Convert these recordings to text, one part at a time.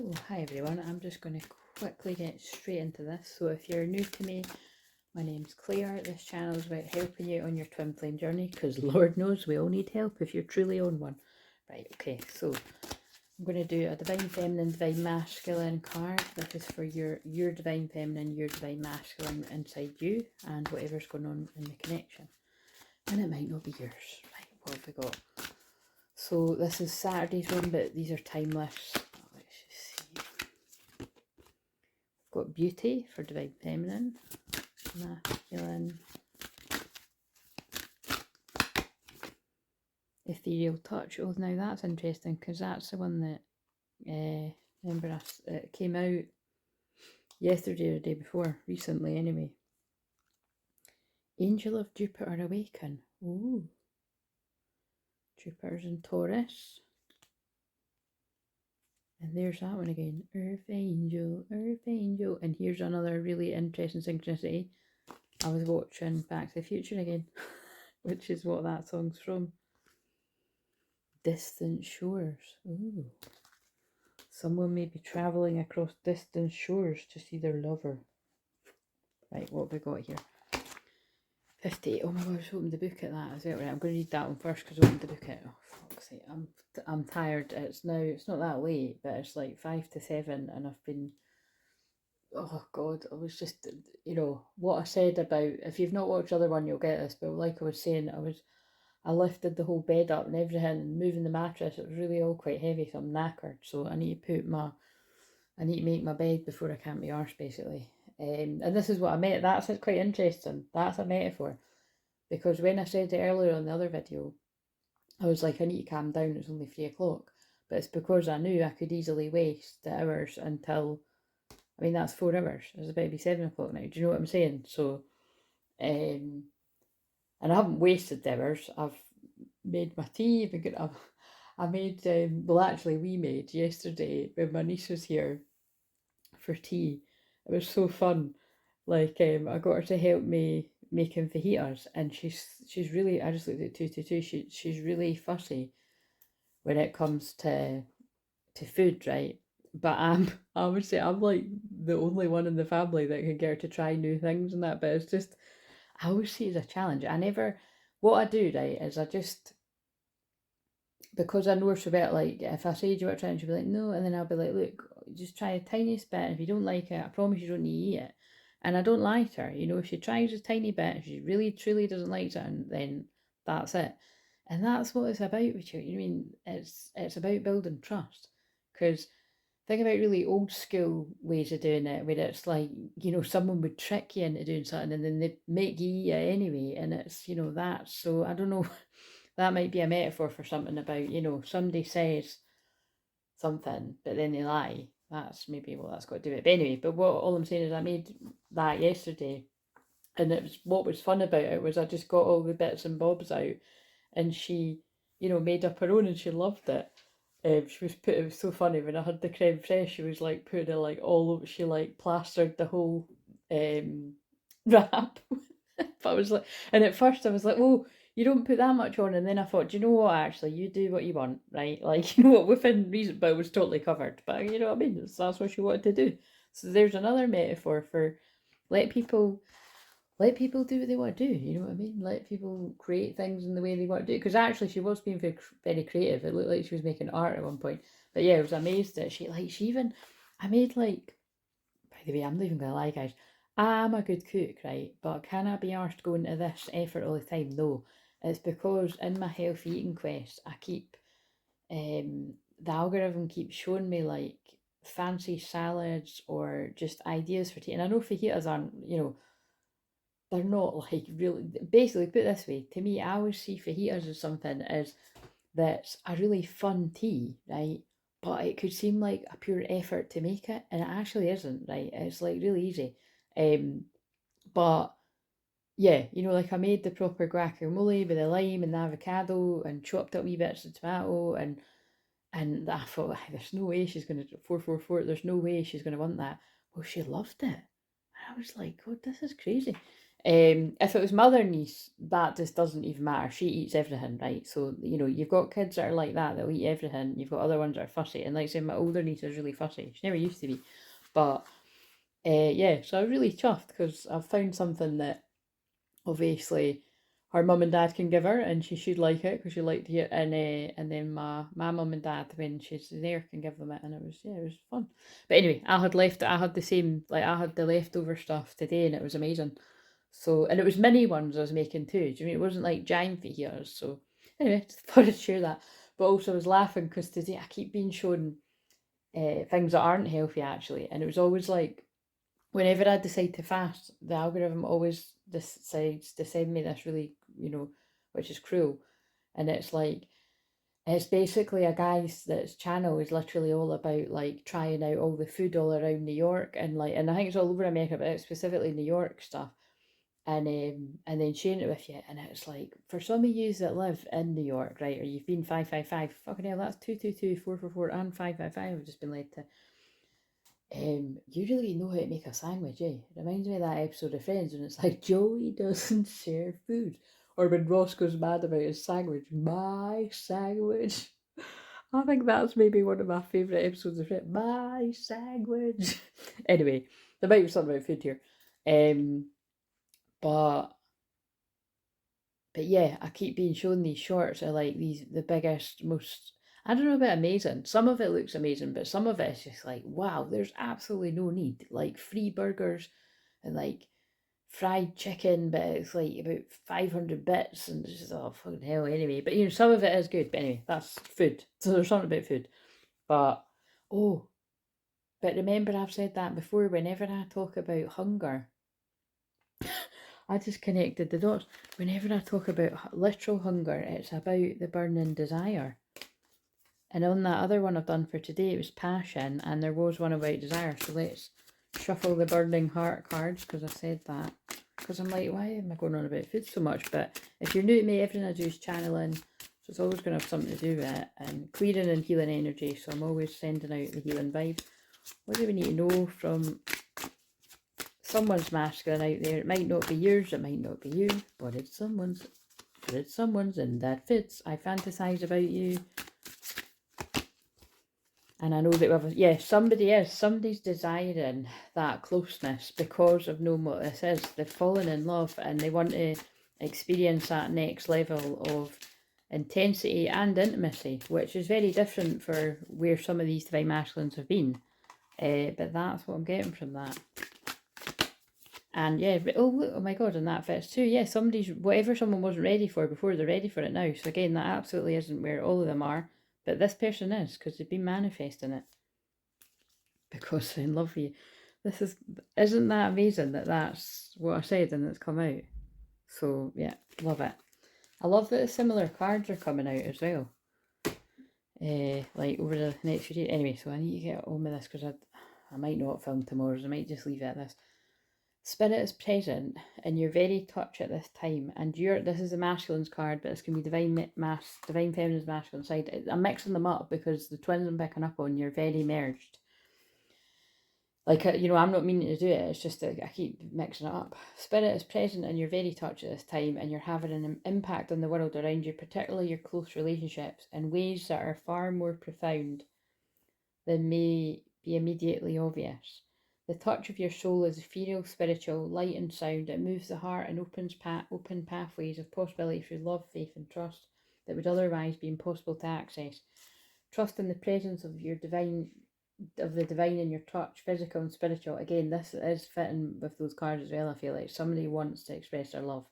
Oh, hi everyone, I'm just going to quickly get straight into this. So if you're new to me, my name's Claire. This channel is about helping you on your twin flame journey, because Lord knows we all need help if you're truly on one. Right, okay, so I'm going to do a Divine Feminine, Divine Masculine card. This is for your Divine Feminine, your Divine Masculine inside you, and whatever's going on in the connection. And it might not be yours. Right, what have we got? So this is Saturday's one, but these are timeless. Let's just see. Got Beauty for Divine Feminine, Masculine, Ethereal Touch. Oh, now that's interesting, because that's the one that, remember, it came out yesterday or the day before, recently anyway. Angel of Jupiter Awaken. Ooh. Jupiter's in Taurus. And there's that one again. Earth Angel, Earth Angel. And here's another really interesting synchronicity. I was watching Back to the Future again, which is what that song's from. Distant shores. Ooh. Someone may be travelling across distant shores to see their lover. Right, what have we got here? 58. Oh my god, I just opened the book at that as well. Right, I'm going to read that one first because I opened the book at. Oh, fuck's sake. I'm tired. It's not that late, but it's like 5 to 7, and I've been. Oh god, I was just, what I said about, if you've not watched the other one, you'll get this, but like I was saying, I lifted the whole bed up and everything, and moving the mattress. It was really all quite heavy, so I'm knackered. So I need to make my bed before I can't be arsed, basically. And this is what I meant. That's quite interesting. That's a metaphor, because when I said it earlier on the other video, I was like, I need to calm down. It's only 3 o'clock, but it's because I knew I could easily waste the hours until. I mean, that's 4 hours. It's about to be 7 o'clock now. Do you know what I'm saying? So, and I haven't wasted the hours. I've made my tea. I made, well, actually, we made yesterday when my niece was here for tea. It was so fun. Like, I got her to help me making fajitas, and she's really. I just looked at 222. She's really fussy when it comes to food, right? But I would say I'm like the only one in the family that can get her to try new things and that. But it's just, I always see it as a challenge. What I do, right, is I just, because I know her so well, like if I say, do you want to try it, she'll be like, no. And then I'll be like, look, just try the tiniest bit. If you don't like it, I promise you don't need to eat it. And I don't lie to her. If she tries a tiny bit, if she really truly doesn't like something, then that's it. And that's what it's about with you. You know what I mean? It's about building trust. Because think about really old school ways of doing it, where it's like, someone would trick you into doing something and then they make you eat it anyway. And it's, that. So I don't know, that might be a metaphor for something about, somebody says something, but then they lie. That's maybe what that's got to do with it. But anyway, all I'm saying is I made that yesterday. And what was fun about it was I just got all the bits and bobs out, and she, made up her own, and she loved it. It was so funny when I had the creme fraiche. She was like putting it like all over. She like plastered the whole wrap. But I was like, and at first I was like, "Oh, you don't put that much on." And then I thought, do you know what? Actually, you do what you want, right? Like, what, within reason. But it was totally covered. But you know what I mean? That's what she wanted to do. So there's another metaphor for let people do what they want to do. You know what I mean? Let people create things in the way they want to do. Because actually, she was being very, very creative. It looked like she was making art at one point. But yeah, I was amazed that I made like. By the way, I'm not even gonna lie, guys. I'm a good cook, right? But can I be arsed going to this effort all the time? No. It's because in my healthy eating quest, I keep the algorithm keeps showing me like fancy salads or just ideas for tea. And I know fajitas aren't, they're not like really, basically put it this way, to me I always see fajitas as something that's a really fun tea, right? But it could seem like a pure effort to make it, and it actually isn't, right? It's like really easy. But yeah, like I made the proper guacamole with the lime and the avocado and chopped up wee bits of tomato, and I thought, there's no way she's gonna 444, there's no way she's gonna want that. Well, she loved it. I was like, God, this is crazy. If it was mother niece, that just doesn't even matter. She eats everything, right? So, you know, you've got kids that are like that, that'll eat everything. You've got other ones that are fussy. And like I say, my older niece is really fussy. She never used to be. But, yeah, so I was really chuffed because I've found something that obviously her mum and dad can give her, and she should like it because she liked it. And then my mum and dad, when she's there, can give them it, and it was fun. But anyway, I had the same, like I had the leftover stuff today, and it was amazing. So, and it was mini ones I was making too. Do you mean it wasn't like giant fajitas? So anyway, just thought I'd share that. But also I was laughing because today I keep being shown things that aren't healthy actually, and it was always like whenever I decide to fast, the algorithm always decides to send me this really, you know, which is cruel. And it's like, it's basically a guy's that's channel is literally all about like trying out all the food all around New York and like, and I think it's all over America, but it's specifically New York stuff. And then sharing it with you, and it's like for some of you that live in New York, right, or you've been 555, fucking hell, that's 222, 444, and 555. I've just been led to. You really know how to make a sandwich, eh? It reminds me of that episode of Friends when it's like Joey doesn't share food. Or when Ross goes mad about his sandwich. My sandwich. I think that's maybe one of my favourite episodes of Friends. My sandwich. Anyway, there might be something about food here. But yeah, I keep being shown these shorts are like the biggest, most, I don't know about amazing. Some of it looks amazing, but some of it is just like, wow, there's absolutely no need. Like free burgers and like fried chicken, but it's like about 500 bits and it's just, oh, fucking hell, anyway. But you know, some of it is good, but anyway, that's food. So there's something about food. But, oh, but remember I've said that before, whenever I talk about hunger, I just connected the dots. Whenever I talk about literal hunger, it's about the burning desire. And on that other one I've done for today, it was passion, and there was one about desire. So let's shuffle the burning heart cards, because I said that. Because I'm like, why am I going on about food so much? But if you're new to me, everything I do is channeling. So it's always going to have something to do with it. And clearing and healing energy. So I'm always sending out the healing vibes. What do we need to know from someone's masculine out there? It might not be yours, it might not be you, but it's someone's. But it's someone's, and that fits. I fantasize about you. And I know that we have, somebody's desiring that closeness because of knowing what this is. They've fallen in love and they want to experience that next level of intensity and intimacy, which is very different for where some of these divine masculines have been. But that's what I'm getting from that. And yeah, oh look, oh my god, and that fits too. Yeah, whatever someone wasn't ready for before, they're ready for it now. So again, that absolutely isn't where all of them are. But this person is, because they've been manifesting it. Because they're in love with you. Isn't that amazing that that's what I said and it's come out? So yeah, love it. I love that the similar cards are coming out as well. Like over the next few days. Anyway, so I need to get on with this because I might not film tomorrow, so I might just leave it at this. Spirit is present in your very touch at this time, and this is the masculine's card, but this can be divine feminine's masculine side. I'm mixing them up because the twins I'm picking up on, you're very merged. Like, you know, I'm not meaning to do it, it's just that I keep mixing it up. Spirit is present in your very touch at this time, and you're having an impact on the world around you, particularly your close relationships, in ways that are far more profound than may be immediately obvious. The touch of your soul is ethereal, spiritual, light and sound. It moves the heart and opens open pathways of possibility through love, faith and trust that would otherwise be impossible to access. Trust in the presence of the divine in your touch, physical and spiritual. Again, this is fitting with those cards as well. I feel like somebody wants to express their love.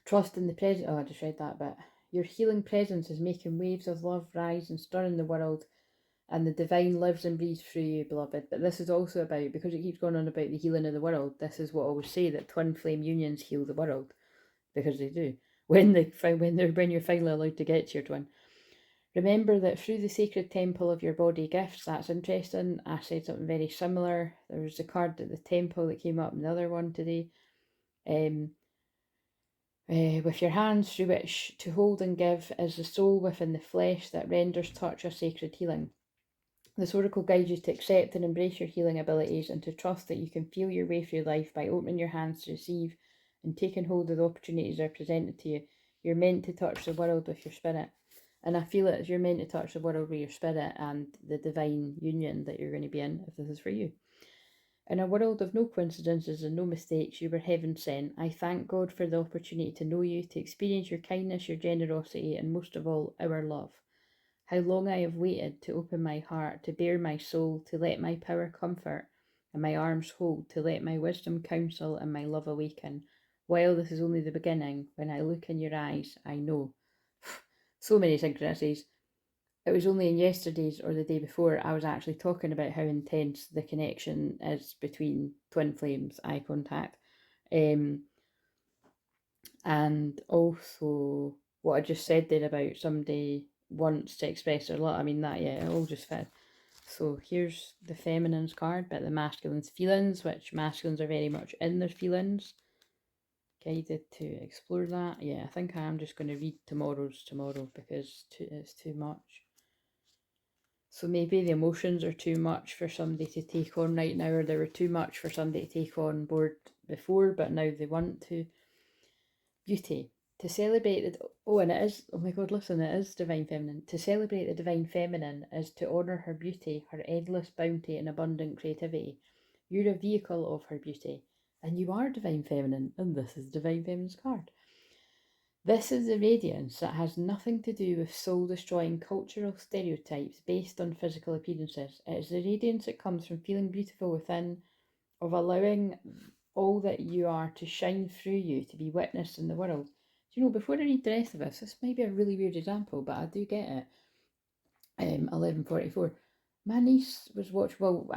Trust in the presence. Oh, I just read that bit. Your healing presence is making waves of love rise and stirring the world, and the divine lives and breathes through you, beloved. But this is also about, because it keeps going on about the healing of the world, this is what I always say, that twin flame unions heal the world, because they do. When you're finally allowed to get to your twin. Remember that through the sacred temple of your body gifts, that's interesting. I said something very similar. There was a card at the temple that came up in the other one today. With your hands through which to hold and give is the soul within the flesh that renders touch a sacred healing. This oracle guides you to accept and embrace your healing abilities and to trust that you can feel your way through life by opening your hands to receive and taking hold of the opportunities that are presented to you. You're meant to touch the world with your spirit. And I feel it as you're meant to touch the world with your spirit and the divine union that you're going to be in, if this is for you. In a world of no coincidences and no mistakes, you were heaven sent. I thank God for the opportunity to know you, to experience your kindness, your generosity, and most of all, our love. How long I have waited to open my heart, to bare my soul, to let my power comfort and my arms hold, to let my wisdom counsel and my love awaken. While this is only the beginning, when I look in your eyes, I know. So many synchronicities. It was only in yesterday's or the day before I was actually talking about how intense the connection is between twin flames, eye contact. And also what I just said there about somebody wants to express their love. I mean, that, yeah, it all just fit. So here's the feminine's card, but the masculine's feelings, which masculines are very much in their feelings. Guided to explore that. Yeah, I think I am just going to read tomorrow's tomorrow because it's too much. So maybe the emotions are too much for somebody to take on right now, or they were too much for somebody to take on board before, but now they want to. Beauty. To celebrate the... Oh, and it is... Oh my God, listen, it is Divine Feminine. To celebrate the Divine Feminine is to honour her beauty, her endless bounty and abundant creativity. You're a vehicle of her beauty. And you are Divine Feminine. And this is Divine Feminine's card. This is the radiance that has nothing to do with soul-destroying cultural stereotypes based on physical appearances. It is the radiance that comes from feeling beautiful within, of allowing all that you are to shine through you, to be witnessed in the world. Do you know, before I read the rest of this might be a really weird example, but I do get it. 11:44. My niece was watching, well,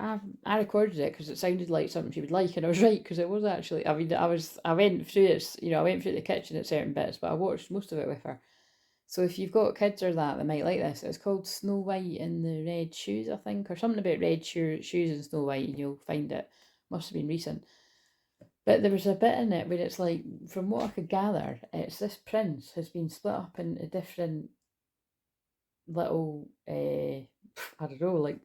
I recorded it because it sounded like something she would like, and I was right, because it was actually, I mean, I went through it, you know, I went through the kitchen at certain bits, but I watched most of it with her. So if you've got kids or that, they might like this. It's called Snow White and the Red Shoes, I think, or something about red shoes and Snow White, and you'll find it. Must have been recent. But there was a bit in it where it's like, from what I could gather, it's this prince has been split up into different little, I don't know, like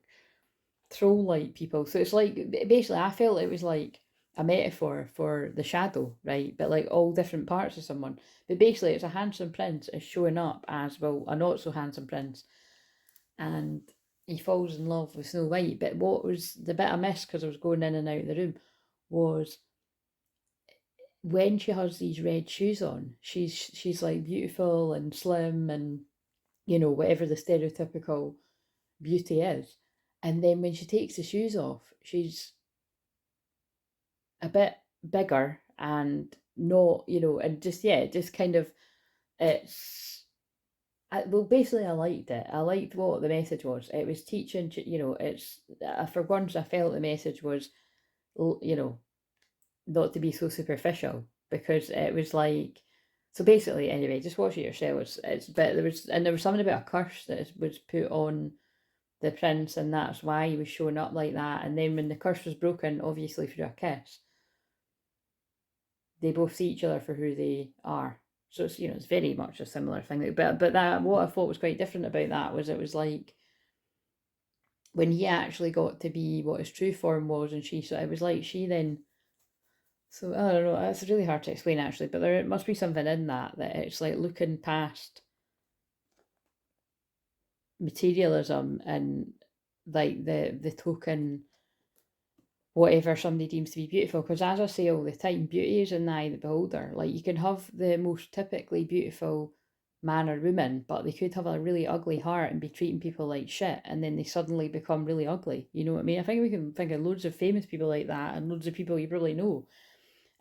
troll-like people. So it's like, basically, I felt it was like a metaphor for the shadow, right? But like all different parts of someone. But basically, it's a handsome prince is showing up as, well, a not so handsome prince, and he falls in love with Snow White. But what was the bit I missed, because I was going in and out of the room, was when she has these red shoes on, she's like beautiful and slim and, you know, whatever the stereotypical beauty is. And then when she takes the shoes off, she's a bit bigger and not, you know, and just, yeah, just kind of, well, basically, I liked it. I liked what the message was. It was teaching, you know, for once I felt the message was, you know, not to be so superficial, because it was like, so basically, anyway, just watch it yourself. But there was something about a curse that was put on the prince, and that's why he was showing up like that. And then when the curse was broken, obviously through a kiss, they both see each other for who they are. So it's, you know, it's very much a similar thing. But that, what I thought was quite different about that was, it was like when he actually got to be what his true form was, and it was like she then. So I don't know. It's really hard to explain actually, but there must be something in that it's like looking past materialism and like the token whatever somebody deems to be beautiful. Because as I say all the time, beauty is in the eye of the beholder. Like, you can have the most typically beautiful man or woman, but they could have a really ugly heart and be treating people like shit, and then they suddenly become really ugly. You know what I mean? I think we can think of loads of famous people like that, and loads of people you probably know.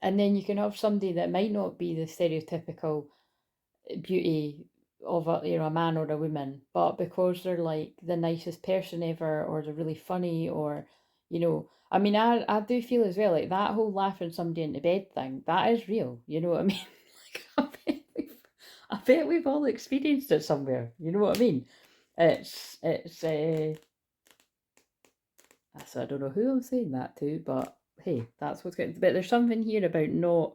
And then you can have somebody that might not be the stereotypical beauty of a man or a woman, but because they're like the nicest person ever, or they're really funny, or, you know, I mean, I do feel as well like that whole laughing somebody into bed thing, that is real. You know what I mean? Like, I bet we've all experienced it somewhere. You know what I mean? It's so I don't know who I'm saying that to, but hey, that's what's going. But there's something here about not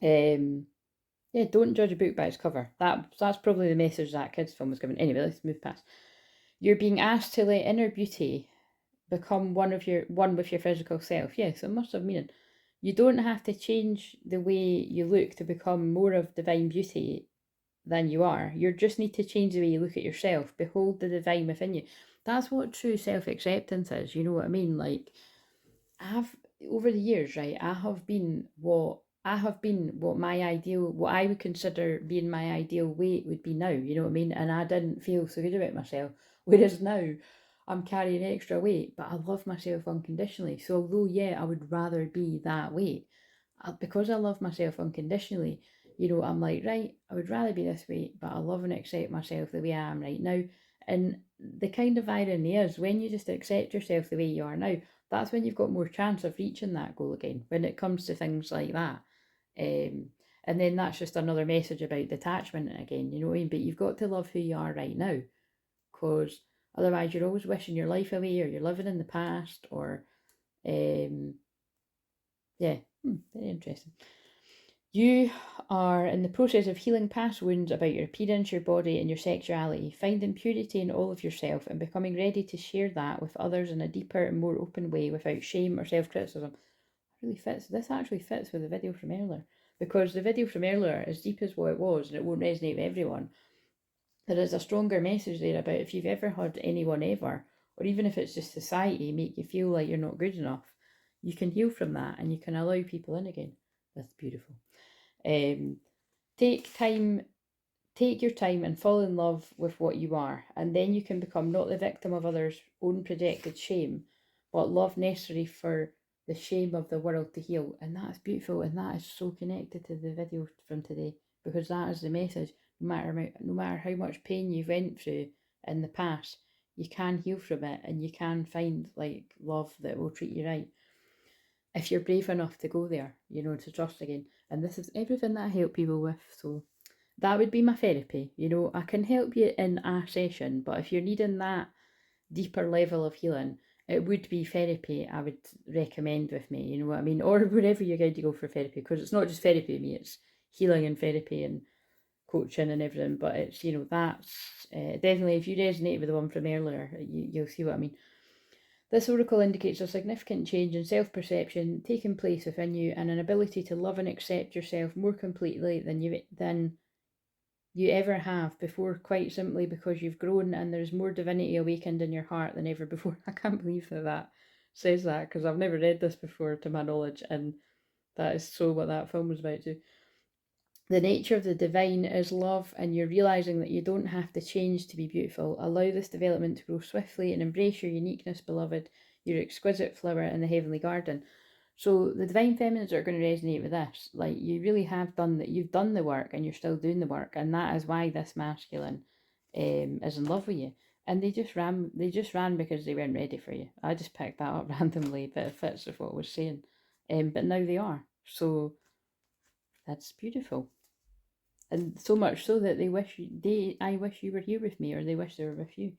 don't judge a book by its cover. That's probably the message that kids' film was given. Anyway, let's move past. You're being asked to let inner beauty become one with your physical self. Yes, it must have meaning. You don't have to change the way you look to become more of divine beauty than you are. You just need to change the way you look at yourself. Behold the divine within you. That's what true self-acceptance is. You know what I mean? Like, over the years, right, I have been what my ideal, what I would consider being my ideal weight would be now, you know what I mean? And I didn't feel so good about myself. Whereas now I'm carrying extra weight, but I love myself unconditionally. So although, yeah, I would rather be that weight, because I love myself unconditionally, you know, I'm like, right, I would rather be this weight, but I love and accept myself the way I am right now. And the kind of irony is, when you just accept yourself the way you are now, that's when you've got more chance of reaching that goal again, when it comes to things like that. And then that's just another message about detachment again, you know what I mean? But you've got to love who you are right now, because otherwise you're always wishing your life away, or you're living in the past, or yeah, very interesting. You are in the process of healing past wounds about your appearance, your body, and your sexuality, finding purity in all of yourself and becoming ready to share that with others in a deeper and more open way without shame or self-criticism. Really fits. This actually fits with the video from earlier, because the video from earlier, as deep as what it was, and it won't resonate with everyone, there is a stronger message there about if you've ever had anyone ever, or even if it's just society, make you feel like you're not good enough, you can heal from that and you can allow people in again. That's beautiful. Take your time and fall in love with what you are, and then you can become not the victim of others' own projected shame, but love necessary for the shame of the world to heal. And that's beautiful, and that is so connected to the video from today, because that is the message. No matter how much pain you've went through in the past, you can heal from it, and you can find like love that will treat you right, if you're brave enough to go there, you know, to trust again. And this is everything that I help people with. So that would be my therapy. You know, I can help you in a session, but if you're needing that deeper level of healing, it would be therapy I would recommend with me, you know what I mean? Or wherever you're going to go for therapy, because it's not just therapy with me, it's healing and therapy and coaching and everything. But it's, you know, that's definitely, if you resonate with the one from earlier, you'll see what I mean. This oracle indicates a significant change in self-perception taking place within you, and an ability to love and accept yourself more completely than you ever have before, quite simply because you've grown and there's more divinity awakened in your heart than ever before. I can't believe that says that, because I've never read this before to my knowledge, and that is so what that film was about too. The nature of the divine is love, and you're realizing that you don't have to change to be beautiful. Allow this development to grow swiftly and embrace your uniqueness, beloved, your exquisite flower in the heavenly garden. So the divine feminines are going to resonate with this. Like, you really have done that. You've done the work and you're still doing the work, and that is why this masculine is in love with you. And they just ran because they weren't ready for you. I just picked that up randomly, but it fits with what I was saying. But now they are. So that's beautiful. And so much so that I wish you were here with me, or they wish they were with you.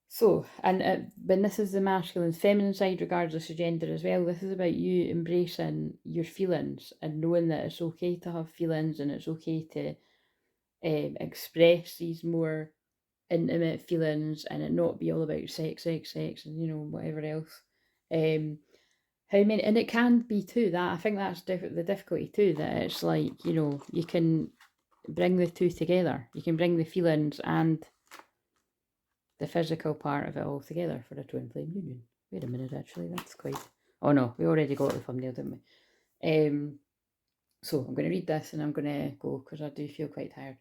So, and when this is the masculine, feminine side, regardless of gender as well, this is about you embracing your feelings and knowing that it's okay to have feelings, and it's okay to express these more intimate feelings, and it not be all about sex, and, you know, whatever else. How many, and it can be too, that I think that's the difficulty too, that it's like, you know, you can bring the two together. You can bring the feelings and the physical part of it all together for a twin flame union. Wait a minute, actually, that's quite... Oh no, we already got the thumbnail, didn't we? So I'm going to read this and I'm going to go, because I do feel quite tired.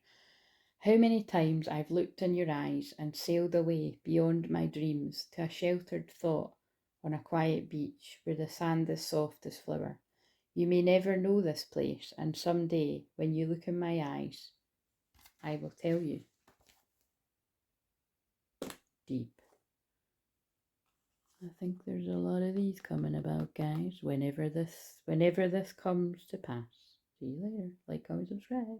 How many times I've looked in your eyes and sailed away beyond my dreams to a sheltered thought on a quiet beach where the sand is soft as flour. You may never know this place, and someday when you look in my eyes, I will tell you. Deep. I think there's a lot of these coming about, guys, whenever this comes to pass. See you later. Like, comment, subscribe.